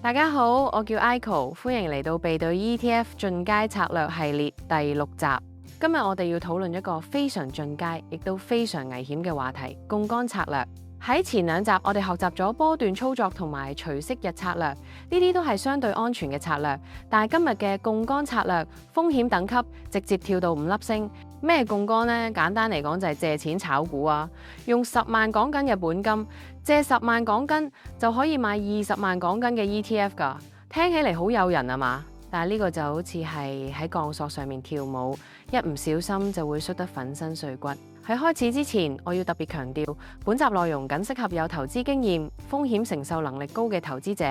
大家好，我叫 Aiko，歡迎嚟到備隊 ETF 進階策略系列第6集。今日我哋要討論一個非常進階，亦都非常危險嘅話題——槓桿策略。喺前2集，我哋學習咗波段操作同埋除息日策略，呢啲都係相對安全嘅策略。但係今日嘅槓桿策略，風險等級直接跳到5粒星。咩槓桿呢？簡單嚟講就係借錢炒股啊！用10萬港金嘅本金，借10萬港金就可以買20萬港金嘅 ETF 㗎。聽起嚟好誘人啊嘛？但係呢個就好似係喺鋼索上面跳舞，一唔小心就會摔得粉身碎骨。喺開始之前，我要特別強調，本集內容僅適合有投資經驗、風險承受能力高嘅投資者。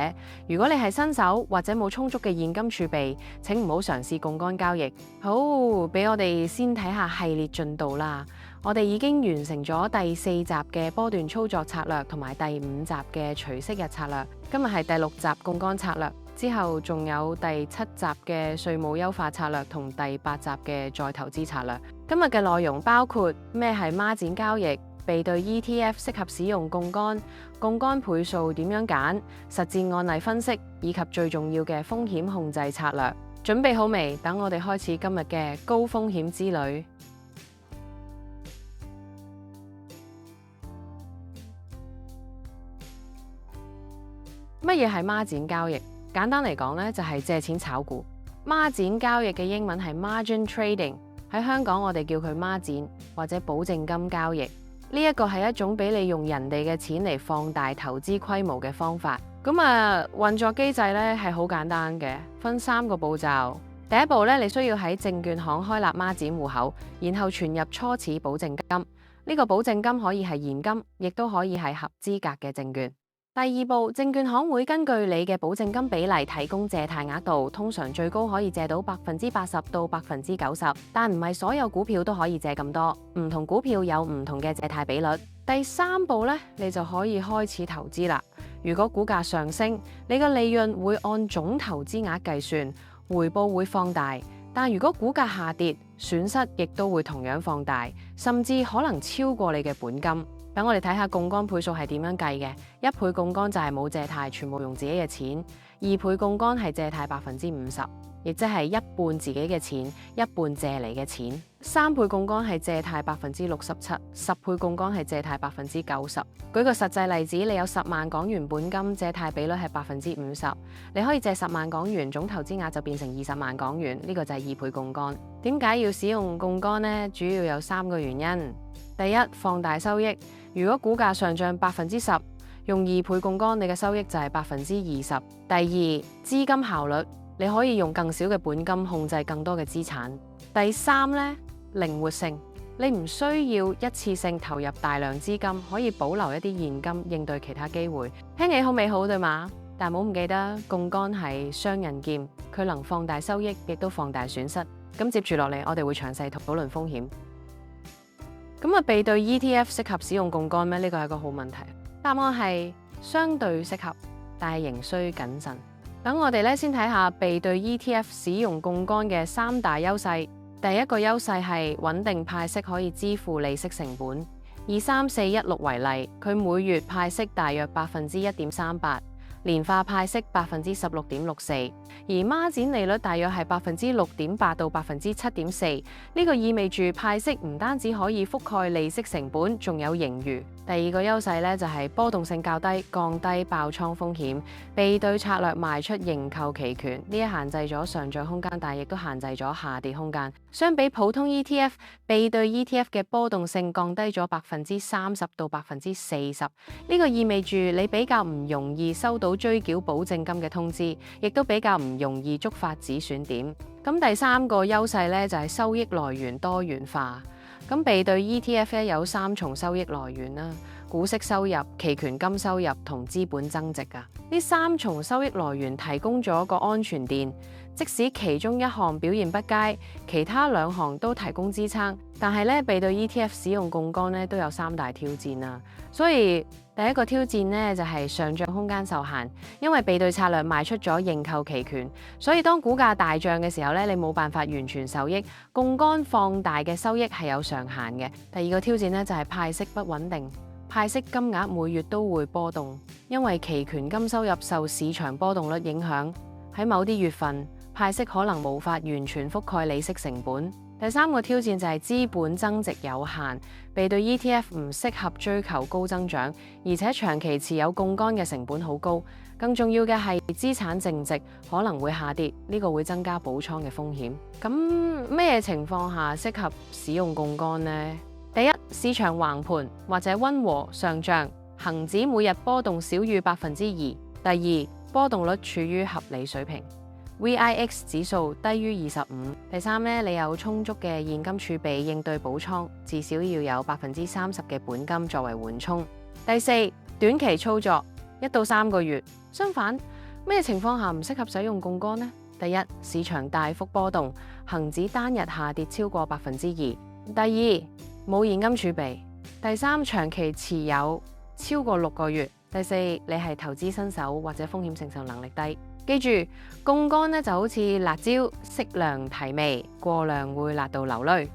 如果你係新手或者冇充足嘅現金儲備，請唔好嘗試槓桿交易。好，俾我哋先睇下系列進度啦。我哋已經完成咗第4集嘅波段操作策略同埋第5集嘅除息日策略。今日係第6集槓桿策略，之後仲有第7集嘅稅務優化策略同第8集嘅再投資策略。今日嘅內容包括咩係孖展交易、備隊 ETF 適合使用槓桿、槓桿倍數點樣揀、實戰案例分析，以及最重要嘅風險控制策略。準備好未？等我哋開始今日嘅高風險之旅。乜嘢係孖展交易？簡單嚟講咧，就係借錢炒股。孖展交易嘅英文係 margin trading， 喺香港我哋叫佢孖展或者保證金交易。呢一個係一種俾你用人哋嘅錢嚟放大投資規模嘅方法。運作機制咧係好簡單嘅，分3個步驟。第一步咧，你需要喺證券行開立孖展戶口，然後存入初始保證金。呢個保證金可以係現金，亦都可以係合資格嘅證券。第2步，證券行會根據你嘅保證金比例提供借貸額度，通常最高可以借到80%到90%，但唔係所有股票都可以借咁多，唔同股票有唔同嘅借貸比率。第3步咧，你就可以開始投資啦。如果股價上升，你嘅利潤會按總投資額計算，回報會放大；但如果股價下跌，損失亦都會同樣放大，甚至可能超過你嘅本金。等我哋睇下槓桿倍數係點樣計嘅。1倍槓桿就係冇借貸，全部用自己嘅錢；2倍槓桿係借貸50%，亦即係1半自己嘅錢，1半借嚟嘅錢。3倍槓桿係借貸67%，10倍槓桿係借貸90%。舉個實際例子，你有10萬港元本金，借貸比率係50%，你可以借10萬港元，總投資額就變成20萬港元，呢個就係2倍槓桿。點解要使用槓桿呢？主要有3個原因。第一，放大收益。如果股價上漲10%，用2倍槓桿，你嘅收益就係20%。第二，資金效率，你可以用更少嘅本金控制更多嘅資產。第三呢，靈活性，你唔需要一次性投入大量資金，可以保留一啲現金應對其他機會。聽起好美好，對嘛？但唔好唔記得，槓桿係雙刃劍，佢能放大收益，亦都放大損失。咁接住落嚟，我哋會詳細討論風險。備隊 ETF 適合使用槓桿咩？呢個係一個好問題。答案係相對適合，但係仍需謹慎。等我哋先睇下備隊 ETF 使用槓桿嘅3大優勢。第一個優勢係穩定派息，可以支付利息成本。以3416為例，佢每月派息大約1.38%。年化派息16.64%，而孖展利率大約係6.8%到7.4%。呢個意味住派息唔單止可以覆蓋利息成本，仲有盈餘。第二個優勢咧就係波動性較低，降低爆倉風險。備隊策略賣出認購期權，呢一限制咗上漲空間，但亦都限制咗下跌空間。相比普通 ETF，備隊 ETF 嘅波動性降低咗30%到40%。呢個意味住你比較唔容易收到追繳保證金嘅通知，亦都比較唔容易觸發止損點。第三個優勢咧就係收益來源多元化。備隊 ETF 有3重收益來源啦，股息收入、期權金收入同資本增值㗎。呢3重收益來源提供咗個安全墊，即使其中一項表現不佳，其他2項都提供支撐。但係備隊 ETF 使用槓桿都有3大挑戰啦。所以第一個挑戰就係上漲空間受限，因為備隊策略賣出咗認購期權，所以當股價大漲嘅時候你冇辦法完全受益。槓桿放大嘅收益係有上限嘅。第二個挑戰就係派息不穩定。派息金額每月都會波動，因為期權金收入受市場波動率影響，喺某啲月份派息可能無法完全覆蓋利息成本。第三個挑戰就係資本增值有限，備對 ETF 唔適合追求高增長，而且長期持有槓桿嘅成本好高。更重要嘅係資產淨值可能會下跌，呢個會增加補倉嘅風險。咁咩情況下適合使用槓桿呢？第一，市場橫盤或者溫和上漲，恒指每日波動少於2%。第二，波動率處於合理水平。VIX 指數低於25。第三咧，你有充足嘅現金儲備應對補倉，至少要有30%嘅本金作為緩衝。第四，短期操作1到3個月。相反，咩情況下唔適合使用槓桿呢？第一，市場大幅波動，恒指單日下跌超過2%。第二，冇現金儲備。第三，長期持有超過6個月。第四，你係投資新手或者風險承受能力低。記住，槓桿就好似辣椒，適量提味，過量會辣到流淚。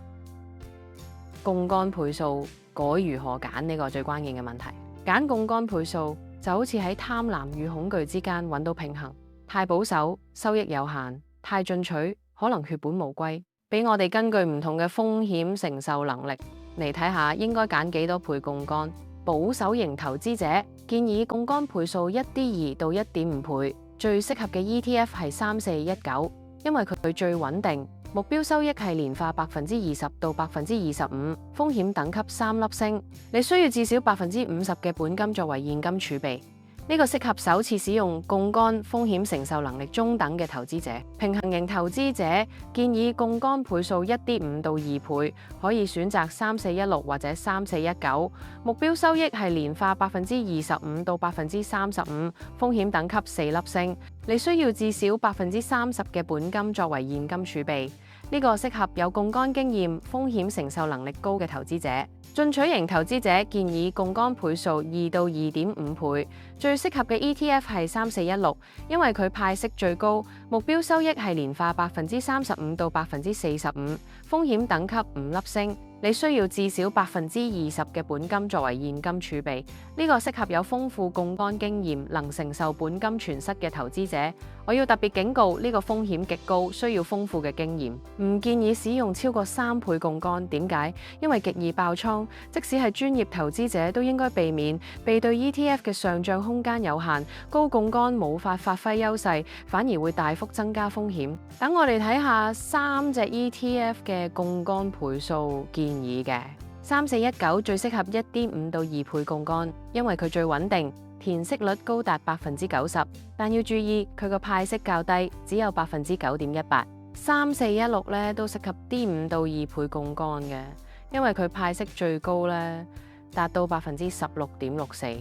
槓桿倍數該如何揀，呢個最關鍵嘅問題。揀槓桿倍數就好似喺貪婪與恐懼之間揾到平衡。太保守，收益有限；太進取，可能血本無歸。俾我哋根據唔同嘅風險承受能力嚟睇下，應該揀幾多倍槓桿。保守型投資者建議槓桿倍數1.2到1.5倍。最適合嘅 ETF 係3419，因為佢最穩定，目標收益係年化20%到25%，風險等級3粒星。你需要至少50%嘅本金作為現金儲備。呢個適合首次使用槓桿、風險承受能力中等嘅投資者。平衡型投資者建議槓桿倍數1.5到2倍，可以選擇3416或者3419，目標收益係年化25%到35%，風險等級4粒星。你需要至少30%嘅本金作為現金儲備。呢個適合有槓桿經驗、風險承受能力高嘅投資者。進取型投資者建議槓桿倍數2到2.5倍，最適合嘅 ETF 係3416，因為佢派息最高，目標收益係年化35%到45%，風險等級5粒星。你需要至少20%嘅本金作為現金儲備。呢個適合有豐富槓桿經驗、能承受本金全失嘅投資者。我要特別警告，呢個風險極高，需要豐富嘅經驗。唔建議使用超過3倍槓桿。點解？因為極易爆倉，即使係專業投資者都應該避免。備對 ETF 嘅上漲空間有限，高槓桿無法發揮優勢，反而會大幅增加風險。等我哋睇下3隻 ETF 嘅槓桿倍數建議嘅。3419最適合1.5到2倍槓桿，因為佢最穩定，填息率高達90%，但要注意佢個派息較低，只有9.18%。3416咧都適合 D5到2倍槓桿嘅，因為佢派息最高咧達到16.64%，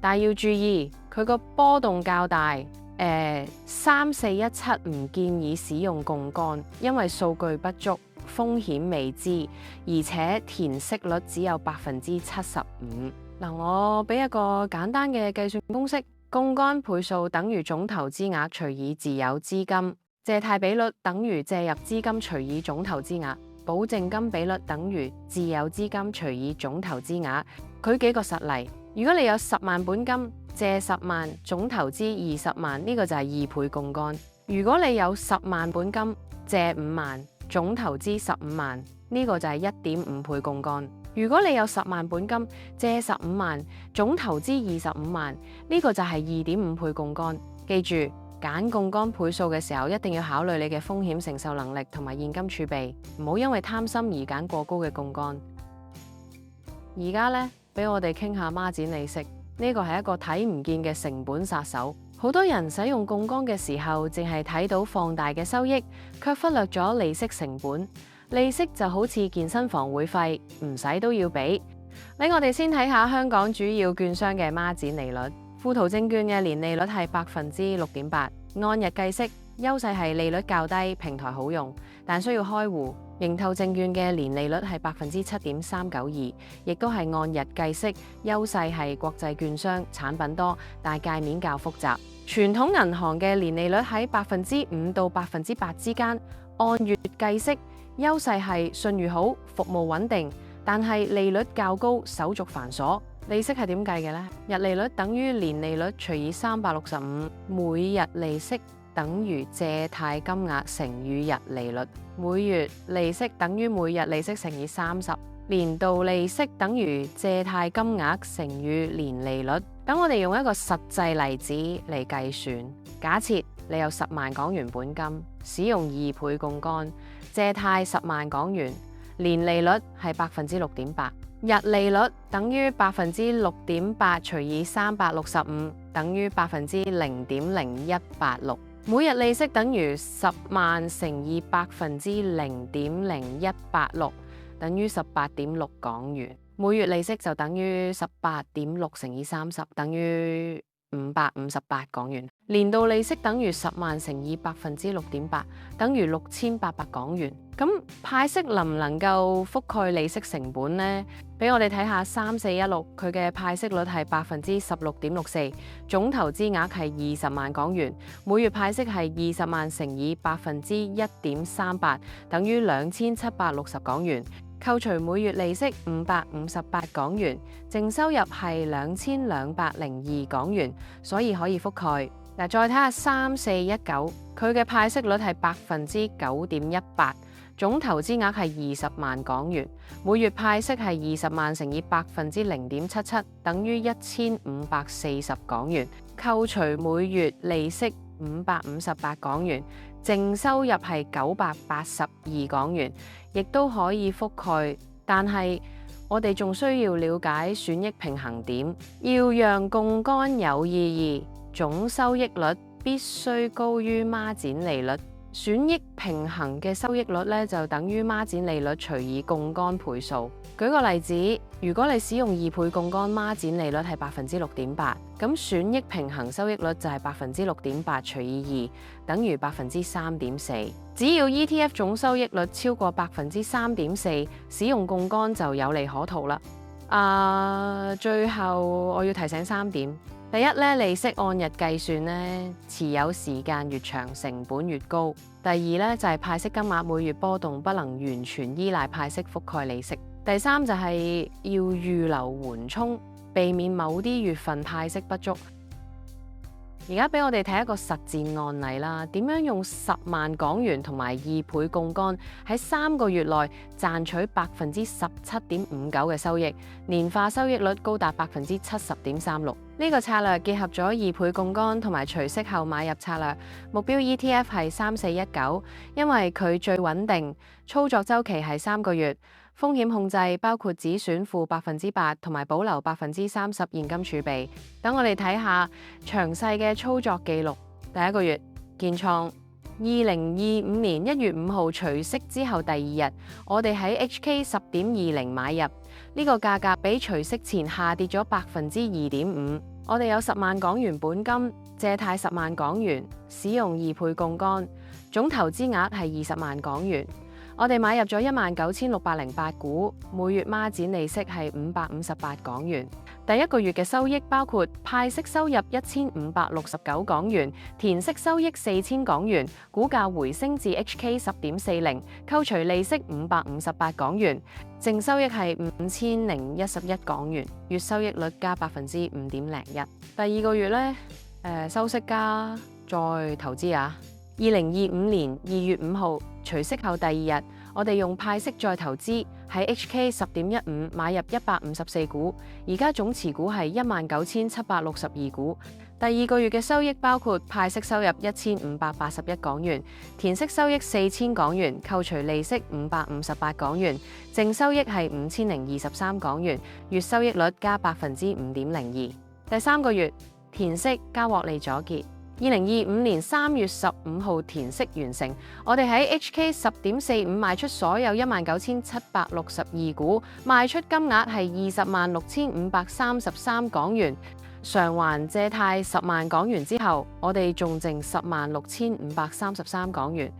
但要注意佢個波動較大。3417唔建議使用槓桿，因為數據不足，風險未知，而且填息率只有75%。嗱，我俾一個簡單嘅計算公式：槓桿倍數等於總投資額除以自有資金，借貸比率等於借入資金除以總投資額，保證金比率等於自有資金除以總投資額。舉幾個實例，如果你有10萬本金，借10萬，總投資20萬，呢個就係2倍槓桿。如果你有10萬本金，借5萬，總投資15萬，呢個就係1.5倍槓桿。如果你有10萬本金，借15萬，總投資25萬，呢個就係2.5倍槓桿。記住，揀槓桿倍數嘅時候，一定要考慮你嘅風險承受能力同埋現金儲備，唔好因為貪心而揀過高嘅槓桿。而家呢，俾我哋傾下孖展利息。呢個係一個睇唔見嘅成本殺手。好多人使用槓桿嘅時候，淨係睇到放大嘅收益，卻忽略咗利息成本。利息就好似健身房會費，唔使都要俾。嚟，我哋先睇下香港主要券商嘅孖展利率。富途證券嘅年利率係6.8%，按日計息，優勢係利率較低，平台好用，但需要開戶。盈透證券嘅年利率係7.392%，亦都係按日計息，優勢係國際券商，產品多，但界面較複雜。傳統銀行嘅年利率喺5%到8%之間，按月計息，優勢係信譽好，服務穩定，但係利率較高，手續繁瑣。利息係點計嘅呢？日利率等於年利率除以365，每日利息等於借貸金額乘以日利率，每月利息等於每日利息乘以30，年度利息等於借貸金額乘以年利率。等我哋用一個實際例子嚟計算，假設你有10萬港元本金，使用2倍槓桿，借貸10萬港元，年利率係6.8%，日利率等於6.8%除以365，等於0.0186。每日利息等於10萬乘以0.0186，等於18.6港元。每月利息就等於18.6乘以30，等於558港元。年度利息等於10萬乘以6.8%，等於6800港元。咁派息能唔能夠覆蓋利息成本呢？俾我哋睇下3416，佢嘅派息率係16.64%，總投資額係20萬港元，每月派息係20萬乘以1.38%，等於2760港元。扣除每月利息558港元，淨收入係2202港元，所以可以覆蓋。嗱，再睇下3419，佢嘅派息率係9.18%，總投資額係20萬港元，每月派息係20萬乘以0.77%，等於1540港元。扣除每月利息558港元，淨收入係982港元，亦都可以覆蓋。但係我哋仲需要了解損益平衡點，要讓槓桿有意義，總收益率必須高於孖展利率。損益平衡嘅收益率咧，就等於孖展利率除以槓桿倍數。舉個例子，如果你使用2倍槓桿，孖展利率係6.8%，咁損益平衡收益率就係6.8%除以2，等於3.4%。只要 ETF 總收益率超過3.4%，使用槓桿就有利可圖啦。最後我要提醒3點。第一咧，利息按日計算咧，持有時間越長，成本越高。第二咧，就係派息金額每月波動，不能完全依賴派息覆蓋利息。第三就係要預留緩衝，避免某啲月份派息不足。而家俾我哋睇一個實戰案例啦，點樣用10萬港元同埋2倍槓桿喺3個月內賺取17.59%嘅收益，年化收益率高達70.36%。呢個策略結合咗2倍槓桿同埋除息後買入策略，目標 ETF 係3419，因為佢最穩定，操作週期係3個月。風險控制包括止損負8%同埋保留30%現金儲備。等我哋睇下詳細嘅操作記錄。第一個月建倉，2025年1月5號除息之後第2日，我哋喺 HK 10.20買入，呢個價格比除息前下跌咗2.5%。我哋有10萬港元本金，借貸10萬港元，使用2倍槓桿，總投資額係20萬港元。我哋買入咗19608股，每月孖展利息係558港元。第一個月嘅收益包括派息收入1569港元，填息收益4000港元，股價回升至 HK 10.40，扣除利息558港元，淨收益係5011港元，月收益率加5.01%。第二個月呢，收息加再投資啊。2025年2月5號除息後第2日，我哋用派息再投資，喺 HK 10.15買入154股，而家總持股係19762股。第二個月嘅收益包括派息收入1581港元，填息收益4000港元，扣除利息558港元，淨收益係5023港元，月收益率加5.02%。第三個月填息加獲利咗結。2025年3月15號填息完成，我哋喺 HK 10.45賣出所有19762股，賣出金額係206533港元。償還借貸10萬港元之後，我哋仲剩106533港元。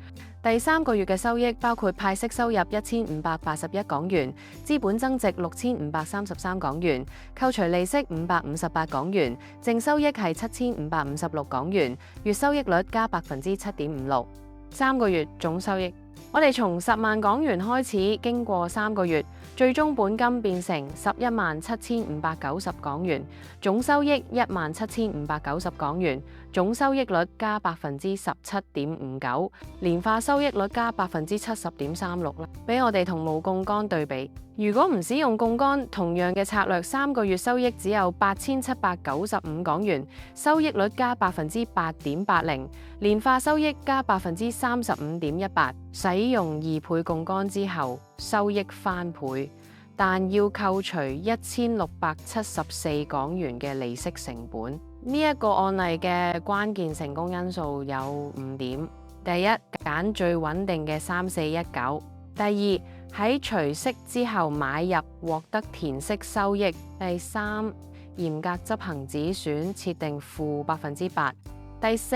第三個月嘅收益包括派息收入1581港元，資本增值6533港元，扣除利息558港元，淨收益係7556港元，月收益率加7.56%。3個月總收益我哋從10萬港元開始，經過3個月，最終本金變成117590港元，總收益17590港元，總收益率加17.59%，年化收益率加70.36%啦。俾我哋同冇槓桿對比，如果唔使用槓桿，同樣嘅策略，3個月收益只有8795港元，收益率加8.80%，年化收益加35.18%。使用2倍槓桿之後，收益翻倍，但要扣除1674港元嘅利息成本。呢一個案例嘅關鍵成功因素有5點：第一，揀最穩定嘅3419；第二，喺除息之後買入獲得填息收益；第三，嚴格執行止損，設定-8%；第四，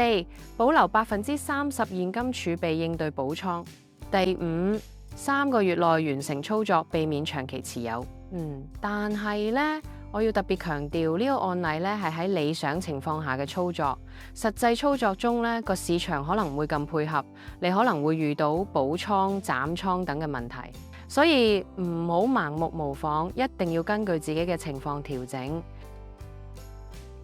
保留30%現金儲備應對補倉；第五，3個月內完成操作，避免長期持有。但係呢，我要特別強調呢個案例呢係喺理想情況下嘅操作，實際操作中呢個市場可能唔會咁配合，你可能會遇到補倉、斬倉等嘅問題，所以唔好盲目模仿，一定要根據自己嘅情況調整。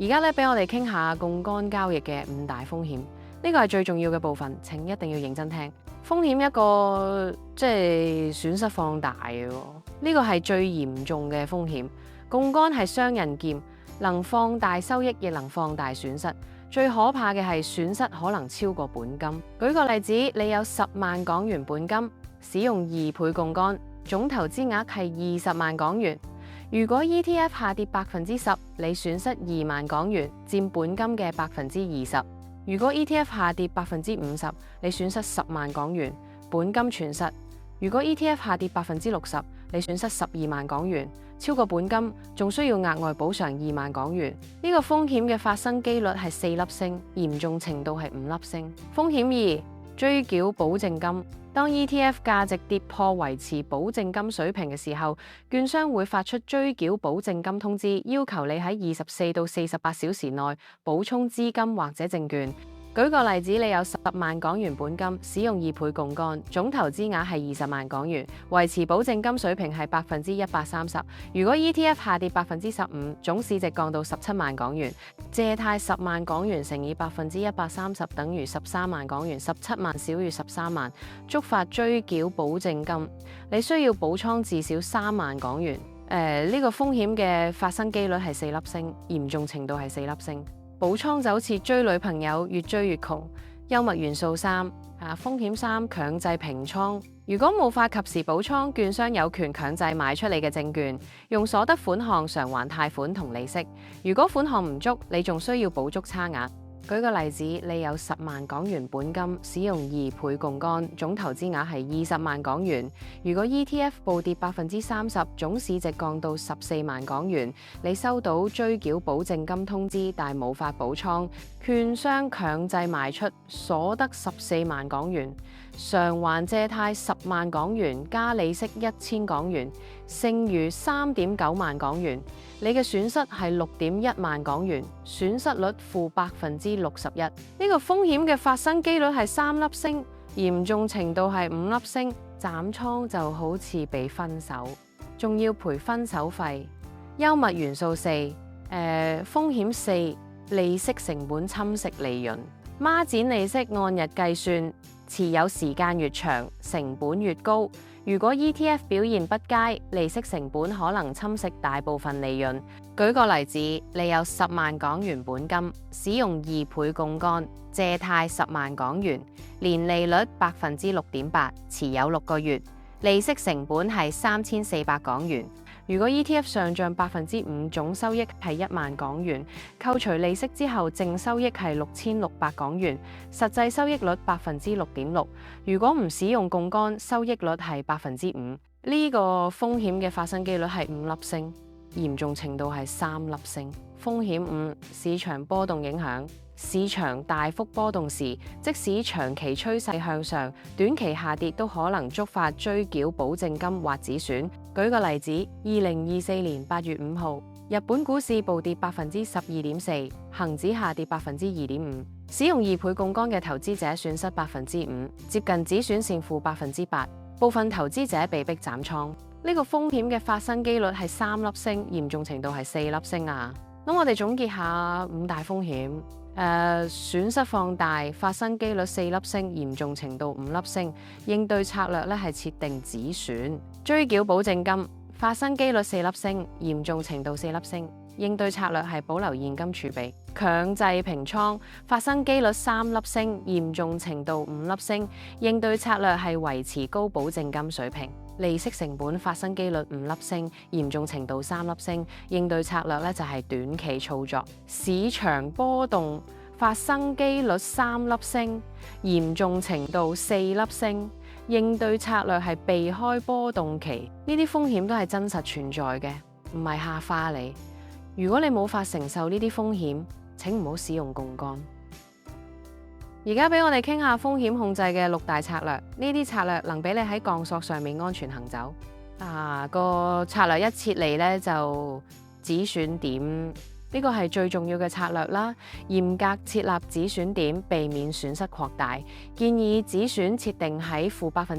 而家咧，俾我哋傾下槓桿交易嘅5大風險，呢個係最重要嘅部分，請一定要認真聽。風險一個即係損失放大嘅，呢個係最嚴重嘅風險。槓桿係雙刃劍，能放大收益，亦能放大損失。最可怕嘅係損失可能超過本金。舉個例子，你有10萬港元本金，使用2倍槓桿，總投資額係20萬港元。如果 ETF 下跌10%，你損失2萬港元，佔本金嘅20%。如果 ETF 下跌50%，你損失10萬港元，本金全失。如果 ETF 下跌60%，你損失12萬港元，超過本金，仲需要額外補償2萬港元。呢個風險嘅發生機率係4粒星，嚴重程度係5粒星。風險2，追繳保證金。當 ETF 價值跌破維持保證金水平嘅時候，券商會發出追繳保證金通知，要求你喺24到48小時內補充資金或者證券。舉個例子，你有10萬港元本金，使用2倍槓桿，總投資額係20萬港元，維持保證金水平係130%。如果 ETF 下跌15%，總市值降到17萬港元，借貸10萬港元乘以130%等於13萬港元，17萬少於13萬，觸發追繳保證金，你需要補倉至少3萬港元。呢個風險嘅發生機率係4粒星，嚴重程度係4粒星。補倉就好似追女朋友，越追越窮。幽默元素3，風險3，強制平倉。如果無法及時補倉，券商有權強制賣出你嘅證券，用所得款項償還貸款同利息。如果款項唔足，你仲需要補足差額。舉個例子，你有10萬港元本金，使用2倍槓桿，總投資額係20萬港元。如果 ETF 暴跌30%，總市值降到14萬港元，你收到追繳保證金通知，但無法補倉，券商強制賣出，所得14萬港元，償還借貸10萬港元加利息1000港元，剩餘3.9萬港元。你嘅損失係6.1萬港元，損失率-61%。呢個風險嘅發生機率係3粒星，嚴重程度係5粒星。斬倉就好似被分手，仲要賠分手費。幽默元素4，風險4，利息成本侵蝕利潤。孖展利息按日計算，持有時間越長，成本越高。如果 ETF 表現不佳，利息成本可能侵蝕大部分利潤。舉個例子，你有10萬港元本金，使用2倍槓桿，借貸10萬港元，年利率6.8%，持有6個月，利息成本係3400港元。如果 ETF 上漲5%，總收益係1萬港元，扣除利息之後，淨收益係6600港元，實際收益率6.6%。如果唔使用槓桿，收益率係5%。呢個風險嘅發生機率係5粒星，嚴重程度係3粒星。風險5，市場波動影響。市場大幅波動時，即使長期趨勢向上，短期下跌都可能觸發追繳保證金或止損。舉個例子，2024年8月5號，日本股市暴跌12.4%，恒指下跌2.5%。使用2倍槓桿嘅投資者損失5%，接近止損線負8%，部分投資者被迫斬倉。呢個風險嘅發生機率係3粒星，嚴重程度係4粒星啊！咁我哋總結下5大風險。損失放大，發生機率4粒星，嚴重程度5粒星。應對策略咧係設定止損。追繳保證金，發生機率4粒星，嚴重程度4粒星。應對策略係保留現金儲備。強制平倉，發生機率3粒星，嚴重程度5粒星。應對策略係維持高保證金水平。利息成本，發生機率5粒星，嚴重程度3粒星。應對策略咧就係短期操作。市場波動，發生機率3粒星，嚴重程度4粒星。應對策略係避開波動期。呢啲風險都係真實存在嘅，唔係嚇花你。如果你冇法承受呢啲風險，請唔好使用槓桿。而家俾我哋傾下風險控制嘅6大策略，呢啲策略能俾你喺鋼索上面安全行走。個策略一設嚟呢，就止損點，呢個係最重要嘅策略啦。嚴格設立止損點，避免損失擴大。建議止損設定喺-5%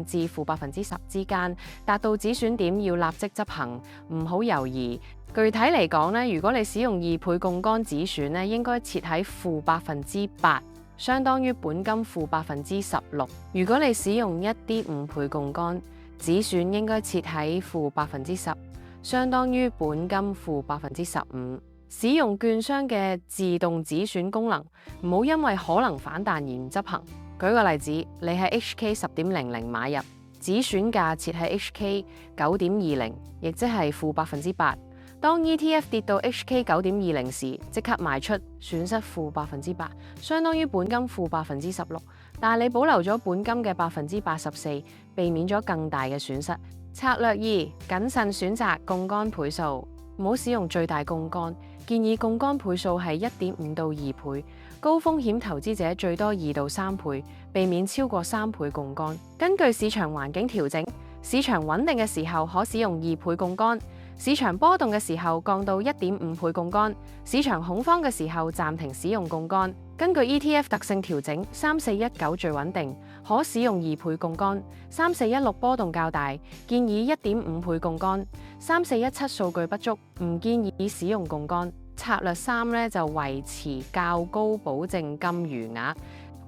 至-10%之間，達到止損點要立即執行，唔好猶豫。具體嚟講呢，如果你使用2倍槓桿止損呢，應該設喺-8%，相當於本金-16%。如果你使用1.5倍槓桿止損，應該設喺-10%，相當於本金-15%。使用券商嘅自動止損功能，唔好因為可能反彈而唔執行。舉個例子，你喺 HK 10.00買入，止損價設喺HK 9.20，亦即係-8%。當 ETF 跌到 HK 9.20時，即刻賣出，損失-8%，相當於本金-16%。但係你保留咗本金嘅84%，避免咗更大嘅損失。策略2：謹慎選擇槓桿倍數，唔好使用最大槓桿。建議槓桿倍數係1.5到2倍，高風險投資者最多2到3倍，避免超過3倍槓桿。根據市場環境調整，市場穩定嘅時候可使用2倍槓桿。市場波動嘅時候降到1.5倍槓桿，市場恐慌嘅時候暫停使用槓桿。根據 ETF 特性調整，3419最穩定，可使用2倍槓桿；3416波動較大，建議1.5倍槓桿；3417數據不足，唔建議使用槓桿。策略3呢，就維持較高保證金餘額。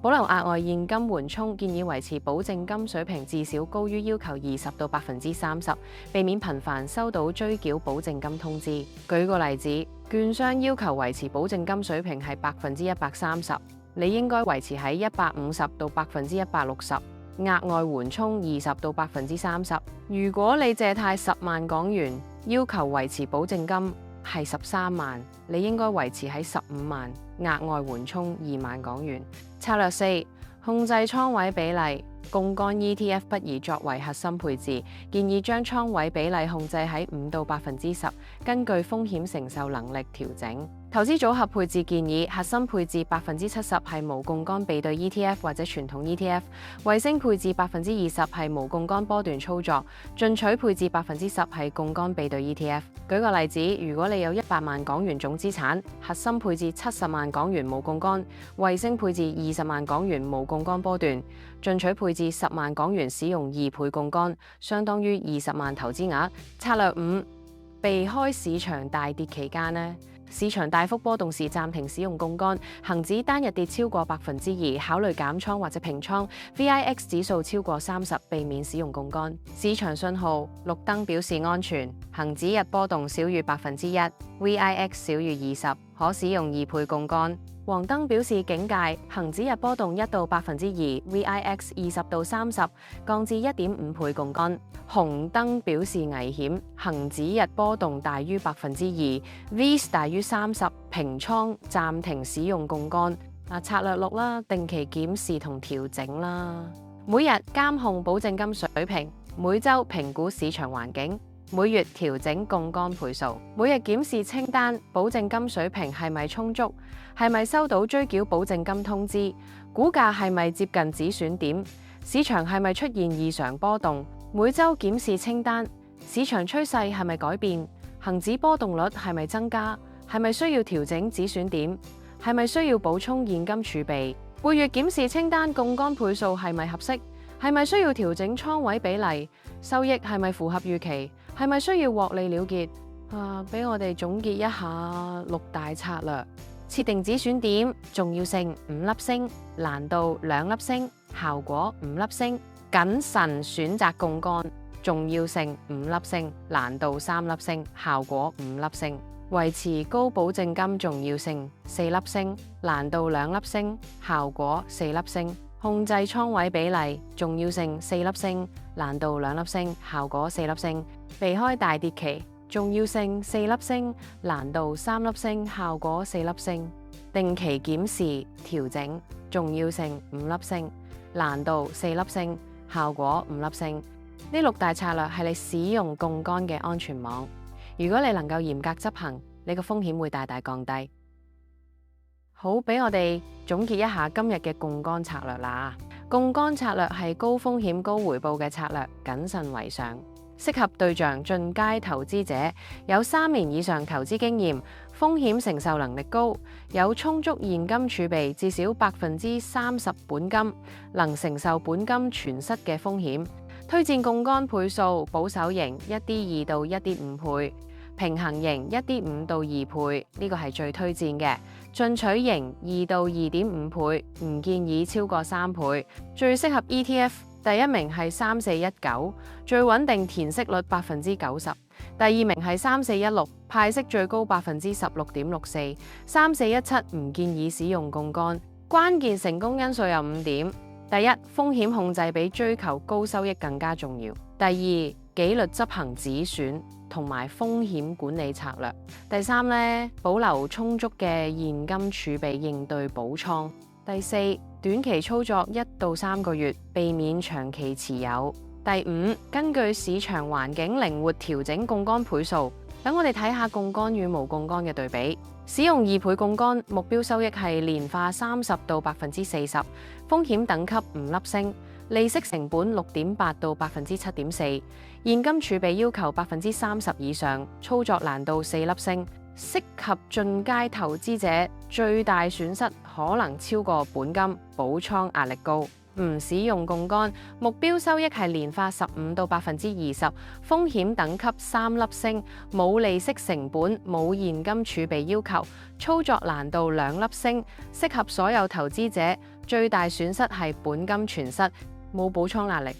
保留額外現金緩衝，建議維持保證金水平至少高於要求20到30%，避免頻繁收到追繳保證金通知。舉個例子，券商要求維持保證金水平係130%，你應該維持喺150到160%，額外緩衝20到30%。如果你借貸10萬港元，要求維持保證金係13萬，你應該維持喺15萬，額外緩衝2萬港元。策略4：控制倉位比例，槓桿 ETF 不宜作為核心配置，建議將倉位比例控制喺5到10%，根據風險承受能力調整。投資組合配置建議，核心配置70%係無槓桿備對 ETF 或者傳統 ETF， 衛星配置20%係無槓桿波段操作，進取配置10%係槓桿備對 ETF。舉個例子，如果你有100萬港元總資產，核心配置70萬港元無槓桿，衛星配置20萬港元無槓桿波段，進取配置10萬港元使用2倍槓桿，相當於20萬投資額。策略5：避開市場大跌期間呢，市場大幅波動時暫停使用槓桿，恒指單日跌超過2%，考慮減倉或者平倉。VIX 指數超過30，避免使用槓桿。市場信號綠燈表示安全，恒指日波動少於1%，VIX 少於20，可使用2倍槓桿。黃燈表示警戒，恒指日波動1到2%，VIX 20到30，降至1.5倍槓桿。紅燈表示危險，恒指日波動大於2%，VIX 大於30，平倉，暫停使用槓桿。策略6啦，定期檢視同調整啦。每日監控保證金水平，每週評估市場環境，每月調整槓桿倍數，每日檢視清單，保證金水平係咪充足，係咪收到追繳保證金通知，股價係咪接近止損點，市場係咪出現異常波動。每週檢視清單，市場趨勢係咪改變，恒指波動率係咪增加，係咪需要調整止損點，係咪需要補充現金儲備？每月檢視清單，槓桿倍數係咪合適？係咪需要調整倉位比例？收益係咪符合預期？係咪需要獲利了結？俾我哋總結一下6大策略：設定止損點，重要性5粒星，難度2粒星，效果5粒星；謹慎選擇槓桿，重要性5粒星，難度3粒星，效果5粒星；維持高保證金，重要性4粒星，難度2粒星，效果4粒星；控制倉位比例，重要性4粒星，難度2粒星，效果4粒星；避開大跌期，重要性4粒星，難度3粒星，效果4粒星；定期檢視調整，重要性5粒星，難度4粒星，效果5粒星。呢6大策略係你使用槓桿嘅安全網。如果你能夠嚴格執行，你個風險會大大降低。好，俾我哋總結一下今日嘅槓桿策略啦。槓桿策略係高風險高回報嘅策略，謹慎為上。適合對象進階投資者，有3年以上投資經驗，風險承受能力高，有充足現金儲備，至少30%本金，能承受本金全失嘅風險。推薦槓桿倍數，保守型1.2到1.5倍，平衡型1.5到2倍，呢個係最推薦嘅。進取型2到2.5倍，唔建議超過3倍。最適合 ETF。第1名係3419，最穩定填息率90%。第2名係3416，派息最高16.64%。3417唔建議使用槓桿。關鍵成功因素有5點：第1，風險控制比追求高收益更加重要；第2，紀律執行止損同埋風險管理策略；第3，保留充足嘅現金儲備應對補倉；第4，短期操作1到3個月，避免長期持有；第5，根據市場環境靈活調整槓桿倍數。等我哋睇下槓桿與無槓桿嘅對比。使用2倍槓桿，目標收益係年化30到40%，風險等級5粒星，利息成本6.8到7.4%，現金儲備要求30%以上，操作難度4粒星。適合進階投資者，最大損失可能超過本金，補倉壓力高。唔使用槓桿，目標收益係年化15到20%，風險等級3粒星，冇利息成本，冇現金儲備要求，操作難度2粒星，適合所有投資者。最大損失係本金全失，冇補倉壓力。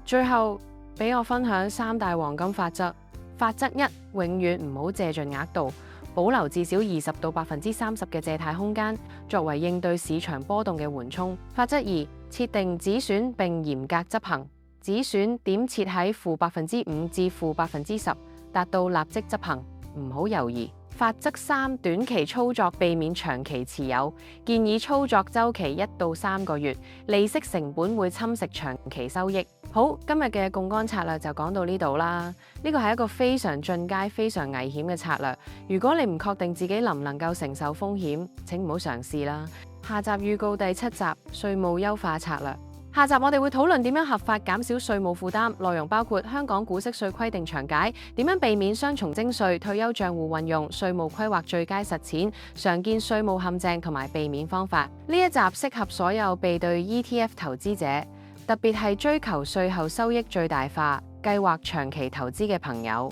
最後俾我分享3大黃金法則。法則1，永遠唔好借盡額度，保留至少20到30%嘅借貸空間，作為應對市場波動嘅緩衝。法則2，設定止損並嚴格執行，止損點設喺-5%至-10%，達到立即執行，唔好猶豫。法則3，短期操作避免長期持有，建議操作週期1到3個月，利息成本會侵蝕長期收益。好，今日嘅槓桿策略就講到呢度啦。呢個係一個非常進階、非常危險嘅策略。如果你唔確定自己能唔能夠承受風險，請唔好嘗試啦。下集預告第7集稅務優化策略。下集我哋會討論點樣合法減少稅務負擔，內容包括香港股息稅規定詳解、點樣避免雙重徵稅、退休帳戶運用、稅務規劃最佳實踐、常見稅務陷阱同埋避免方法。呢一集適合所有備對 ETF 投資者，特別係追求稅後收益最大化、計劃長期投資嘅朋友。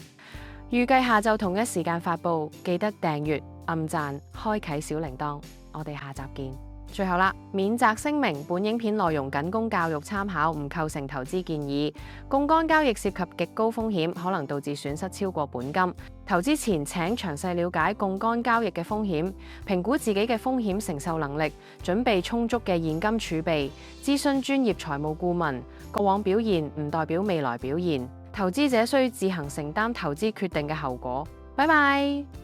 預計下晝同一時間發佈，記得訂閱、按讚、開啟小鈴鐺。我哋下集見。最後啦，免責聲明：本影片內容僅供教育參考，唔構成投資建議。槓桿交易涉及極高風險，可能導致損失超過本金。投資前請詳細了解槓桿交易嘅風險，評估自己嘅風險承受能力，準備充足嘅現金儲備，諮詢專業財務顧問。過往表現唔代表未來表現，投資者需自行承擔投資決定嘅後果。拜拜。